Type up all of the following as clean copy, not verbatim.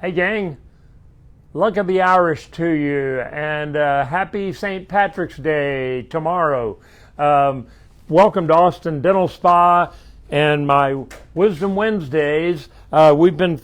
Hey gang, luck of the Irish to you, and happy St. Patrick's Day tomorrow. Welcome to Austin Dental Spa and my Wisdom Wednesdays. We've been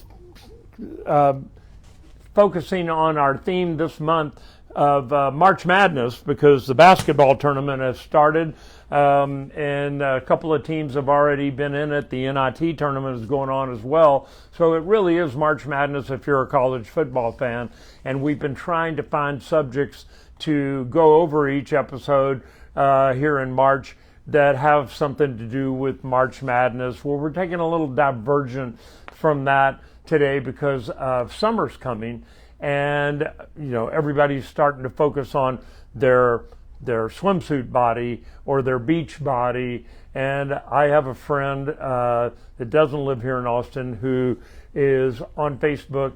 focusing on our theme this month of March Madness because the basketball tournament has started, and a couple of teams have already been in it. The NIT tournament is going on as well. So it really is March Madness if you're a college football fan. And we've been trying to find subjects to go over each episode here in March that have something to do with March Madness. Well, we're taking a little divergent from that today because summer's coming, and everybody's starting to focus on their swimsuit body or their beach body. And I have a friend that doesn't live here in Austin who is on Facebook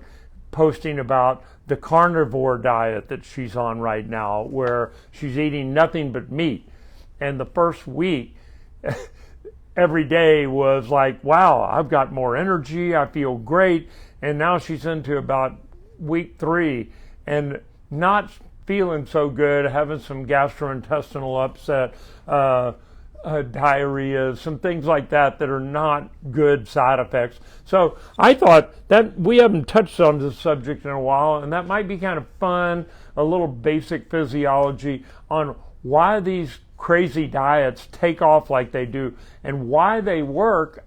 posting about the carnivore diet that she's on right now, where she's eating nothing but meat. And the first week, every day was like, wow, I've got more energy, I feel great. And now she's into about week 3 and not feeling so good, having some gastrointestinal upset, diarrhea, some things like that are not good side effects. So I thought that we haven't touched on this subject in a while, and that might be kind of fun, a little basic physiology on why these crazy diets take off like they do and why they work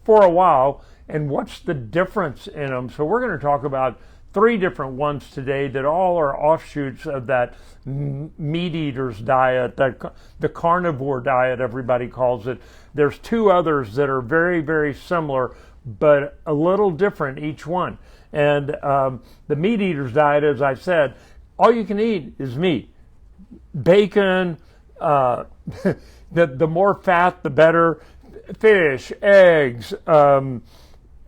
for a while and what's the difference in them. So we're going to talk about 3 different ones today that all are offshoots of that meat eaters diet, the carnivore diet, everybody calls it. There's 2 others that are very, very similar, but a little different each one. And the meat eaters diet, as I said, all you can eat is meat. Bacon, the more fat, the better. Fish, eggs,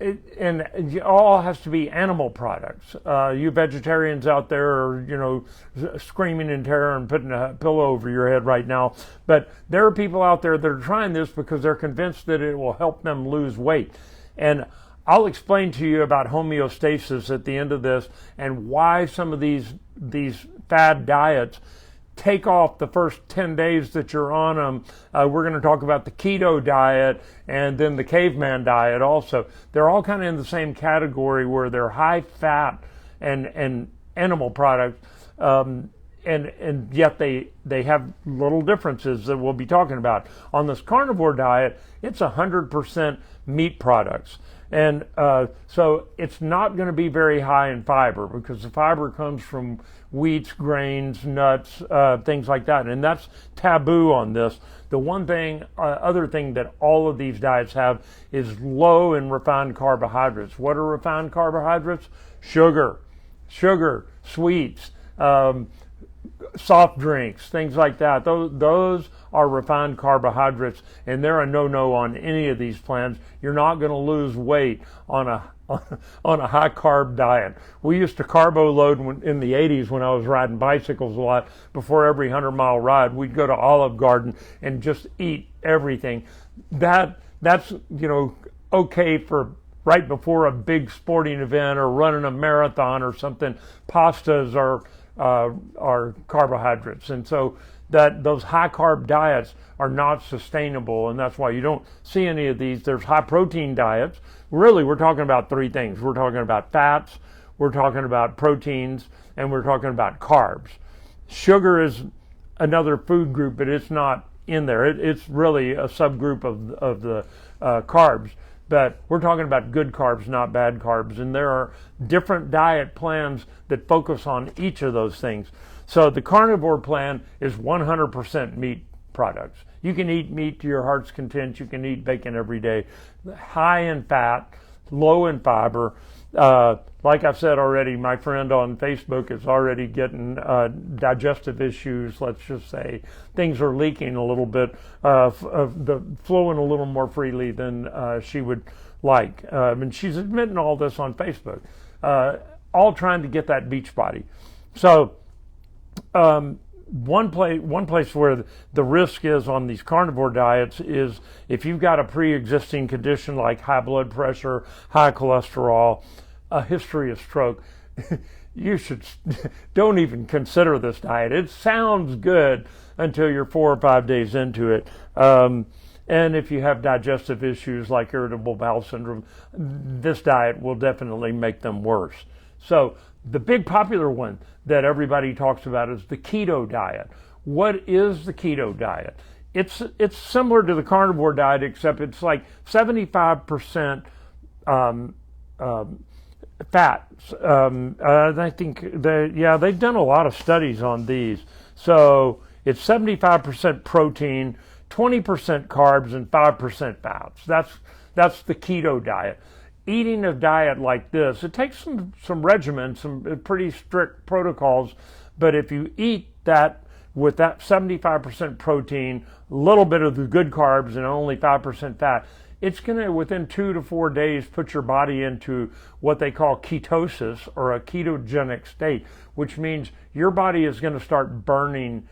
and it all has to be animal products. You vegetarians out there are, screaming in terror and putting a pillow over your head right now. But there are people out there that are trying this because they're convinced that it will help them lose weight. And I'll explain to you about homeostasis at the end of this and why some of these fad diets take off the first 10 days that you're on them. We're going to talk about the Keto Diet and then the caveman diet also. They're all kind of in the same category where they're high fat and animal products, and yet they have little differences that we'll be talking about. On this carnivore diet, it's 100% meat products. And so it's not going to be very high in fiber because the fiber comes from wheats, grains, nuts, things like that. And that's taboo on this. The one thing, other thing that all of these diets have is low in refined carbohydrates. What are refined carbohydrates? Sugar, sweets, soft drinks, things like that. Those are refined carbohydrates, and they're a no-no on any of these plans. You're not going to lose weight on a high carb diet. We used to carbo load in the 80s when I was riding bicycles a lot. Before every 100-mile ride, we'd go to Olive Garden and just eat everything. That's okay for right before a big sporting event or running a marathon or something. Pastas are carbohydrates, and so those high carb diets are not sustainable, and that's why you don't see any of these. There's high protein diets. Really, we're talking about 3 things. We're talking about fats, we're talking about proteins, and we're talking about carbs. Sugar is another food group, but it's not in there. It's really a subgroup of the carbs. But we're talking about good carbs, not bad carbs. And there are different diet plans that focus on each of those things. So the Carnivore Plan is 100% meat products. You can eat meat to your heart's content. You can eat bacon every day. High in fat, low in fiber. Like I've said already, my friend on Facebook is already getting digestive issues, let's just say. Things are leaking a little bit, flowing a little more freely than she would like. And she's admitting all this on Facebook, all trying to get that beach body. So one place where the risk is on these carnivore diets is if you've got a pre-existing condition like high blood pressure, high cholesterol, a history of stroke, you should don't even consider this diet. It sounds good until you're 4 or 5 days into it. And if you have digestive issues like irritable bowel syndrome, this diet will definitely make them worse. So the big popular one that everybody talks about is the keto diet. What is the keto diet? It's similar to the carnivore diet, except it's like 75% fats. I think they've done a lot of studies on these. So it's 75% protein, 20% carbs, and 5% fats. That's the keto diet. Eating a diet like this, it takes some regimen, some pretty strict protocols, but if you eat that with that 75% protein, a little bit of the good carbs, and only 5% fat, it's going to, within 2 to 4 days, put your body into what they call ketosis, or a ketogenic state, which means your body is going to start burning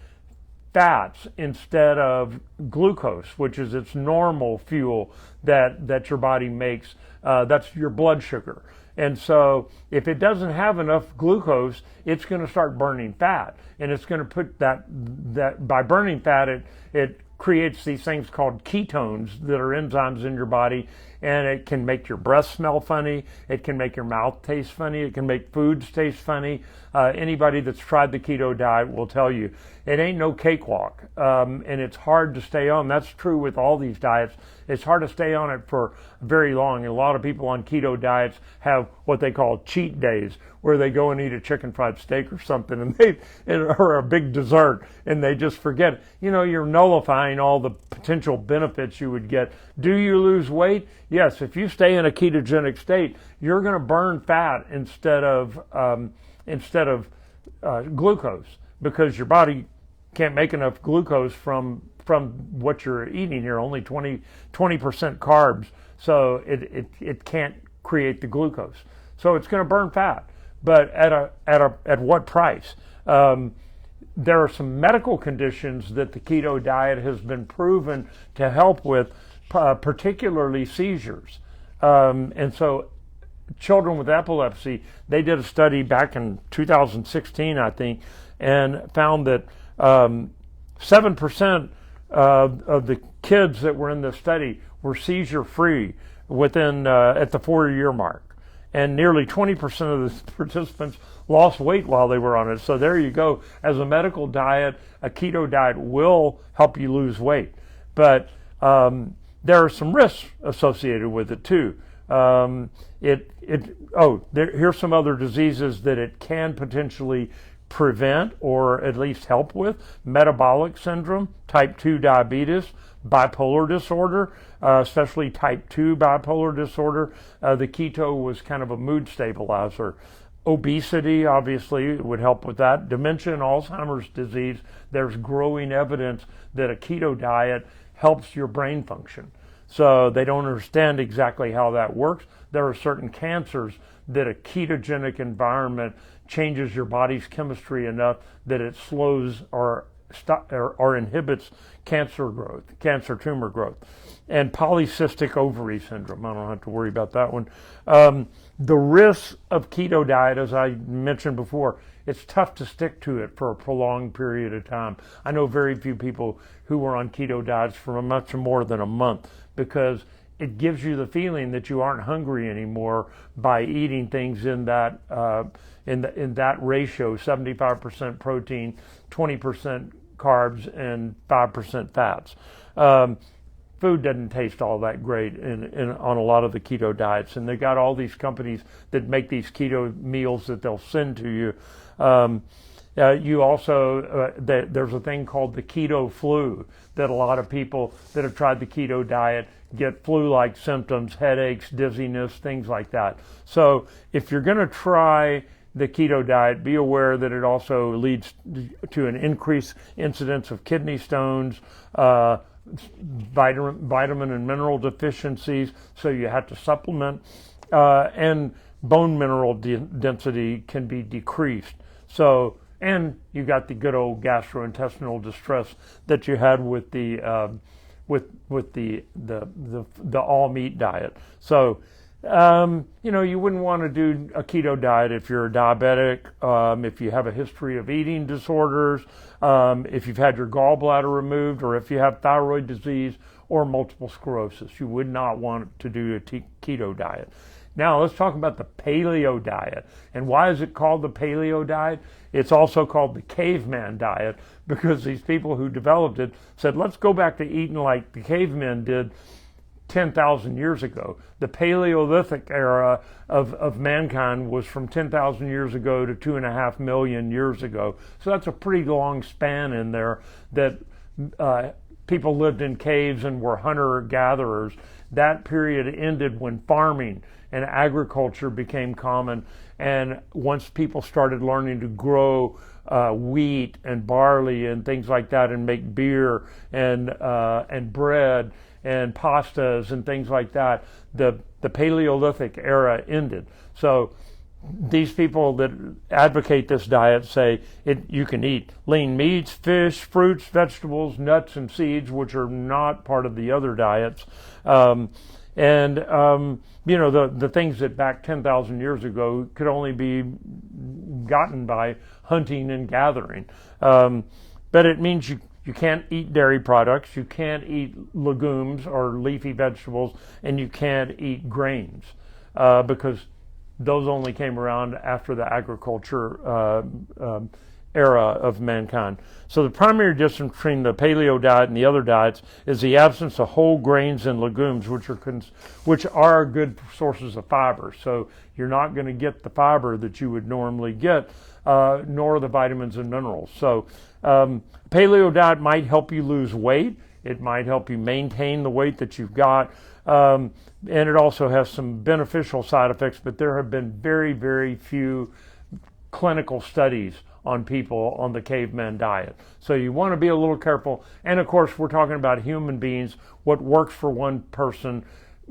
fats instead of glucose, which is its normal fuel that your body makes. That's your blood sugar. And so if it doesn't have enough glucose, it's going to start burning fat. And it's going to put that by burning fat, it creates these things called ketones that are enzymes in your body, and it can make your breath smell funny, it can make your mouth taste funny, it can make foods taste funny. Anybody that's tried the keto diet will tell you it ain't no cakewalk, and it's hard to stay on. That's true with all these diets. It's hard to stay on it for very long. And a lot of people on keto diets have what they call cheat days, where they go and eat a chicken fried steak or something, or a big dessert, and they just forget. You're nullifying all the potential benefits you would get. Do you lose weight? Yes. If you stay in a ketogenic state, you're going to burn fat instead of glucose, because your body can't make enough glucose from what you're eating here. Only 20% carbs, so it can't create the glucose. So it's going to burn fat, but at what price? There are some medical conditions that the keto diet has been proven to help with, particularly seizures. And so children with epilepsy, they did a study back in 2016, I think, and found that 7% of the kids that were in the study were seizure-free within at the 4-year mark. And nearly 20% of the participants lost weight while they were on it. So there you go. As a medical diet, a keto diet will help you lose weight. But there are some risks associated with it too. Here's some other diseases that it can potentially prevent or at least help with: metabolic syndrome, type 2 diabetes, bipolar disorder, especially type 2 bipolar disorder. The keto was kind of a mood stabilizer. Obesity, obviously, would help with that. Dementia and Alzheimer's disease, there's growing evidence that a keto diet helps your brain function. So they don't understand exactly how that works. There are certain cancers that a ketogenic environment changes your body's chemistry enough that it slows or inhibits cancer growth, cancer tumor growth. And polycystic ovary syndrome, I don't have to worry about that one. The risks of keto diet, as I mentioned before, it's tough to stick to it for a prolonged period of time. I know very few people who were on keto diets for much more than a month, because it gives you the feeling that you aren't hungry anymore by eating things in that in that ratio: 75% protein, 20% carbs, and 5% fats. Food doesn't taste all that great on a lot of the keto diets, and they got all these companies that make these keto meals that they'll send to you. You also, there's a thing called the Keto Flu, that a lot of people that have tried the keto diet get flu-like symptoms, headaches, dizziness, things like that. So if you're going to try the keto diet, be aware that it also leads to an increased incidence of kidney stones, vitamin and mineral deficiencies, so you have to supplement, and bone mineral density can be decreased. So, and you got the good old gastrointestinal distress that you had with the all meat diet. So You wouldn't want to do a keto diet if you're a diabetic, if you have a history of eating disorders, if you've had your gallbladder removed, or if you have thyroid disease or multiple sclerosis. You would not want to do a keto diet. Now let's talk about the paleo diet. And why is it called the paleo diet? It's also called the caveman diet because these people who developed it said, let's go back to eating like the cavemen did 10,000 years ago. The Paleolithic era of mankind was from 10,000 years ago to 2.5 million years ago. So that's a pretty long span in there that people lived in caves and were hunter-gatherers. That period ended when farming and agriculture became common, and once people started learning to grow wheat and barley and things like that, and make beer and bread and pastas and things like that, the Paleolithic era ended. So these people that advocate this diet say you can eat lean meats, fish, fruits, vegetables, nuts, and seeds, which are not part of the other diets. The things that back 10,000 years ago could only be gotten by hunting and gathering. But it means you can't eat dairy products, you can't eat legumes or leafy vegetables, and you can't eat grains because those only came around after the agriculture era of mankind. So the primary difference between the paleo diet and the other diets is the absence of whole grains and legumes, which are good sources of fiber. So you're not going to get the fiber that you would normally get, nor the vitamins and minerals. So paleo diet might help you lose weight. It might help you maintain the weight that you've got. And it also has some beneficial side effects, but there have been very, very few clinical studies on people on the caveman diet. So you want to be a little careful. And of course, we're talking about human beings. What works for one person,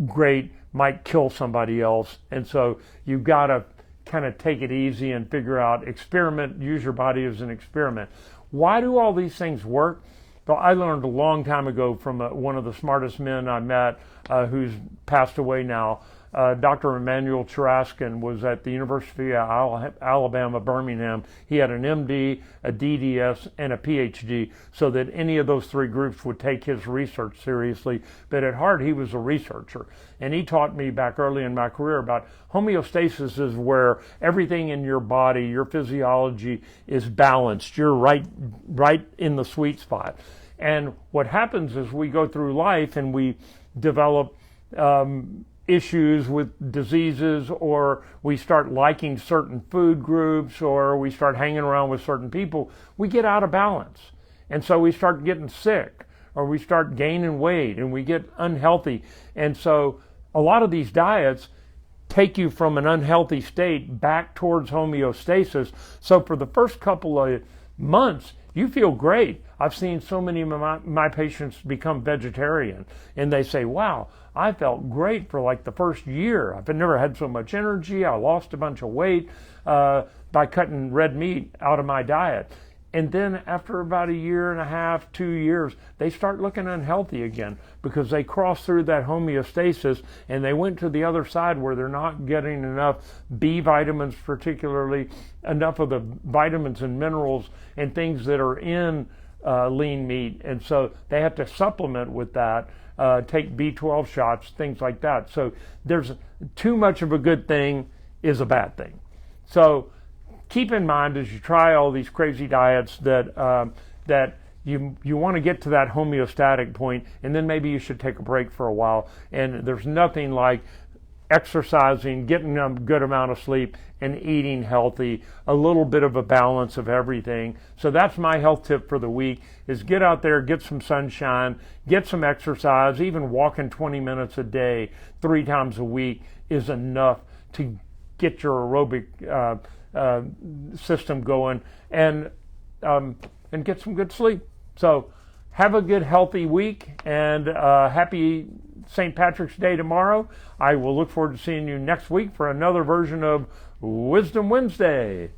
great, might kill somebody else. And so you've got to kind of take it easy and figure out, experiment, use your body as an experiment. Why do all these things work? Well, I learned a long time ago from one of the smartest men I met, who's passed away now. Dr. Emmanuel Churaskin was at the University of Alabama, Birmingham. He had an MD, a DDS, and a PhD, so that any of those three groups would take his research seriously. But at heart, he was a researcher. And he taught me back early in my career about homeostasis is where everything in your body, your physiology is balanced. You're right in the sweet spot. And what happens is we go through life and we develop issues with diseases, or we start liking certain food groups, or we start hanging around with certain people, we get out of balance. And so we start getting sick, or we start gaining weight, and we get unhealthy. And so a lot of these diets take you from an unhealthy state back towards homeostasis. So for the first couple of months, you feel great. I've seen so many of my patients become vegetarian, and they say, wow, I felt great for like the first year. I've never had so much energy. I lost a bunch of weight by cutting red meat out of my diet. And then after about 1.5 years, 2 years, they start looking unhealthy again because they cross through that homeostasis and they went to the other side where they're not getting enough B vitamins, particularly enough of the vitamins and minerals and things that are in lean meat. And so they have to supplement with that, take B12 shots, things like that. So there's too much of a good thing is a bad thing. So keep in mind as you try all these crazy diets that you want to get to that homeostatic point, and then maybe you should take a break for a while. And there's nothing like exercising, getting a good amount of sleep, and eating healthy, a little bit of a balance of everything. So that's my health tip for the week, is get out there, get some sunshine, get some exercise. Even walking 20 minutes a day, 3 times a week is enough to get your aerobic system going and get some good sleep. So have a good, healthy week, and happy St. Patrick's Day tomorrow. I will look forward to seeing you next week for another version of Wisdom Wednesday.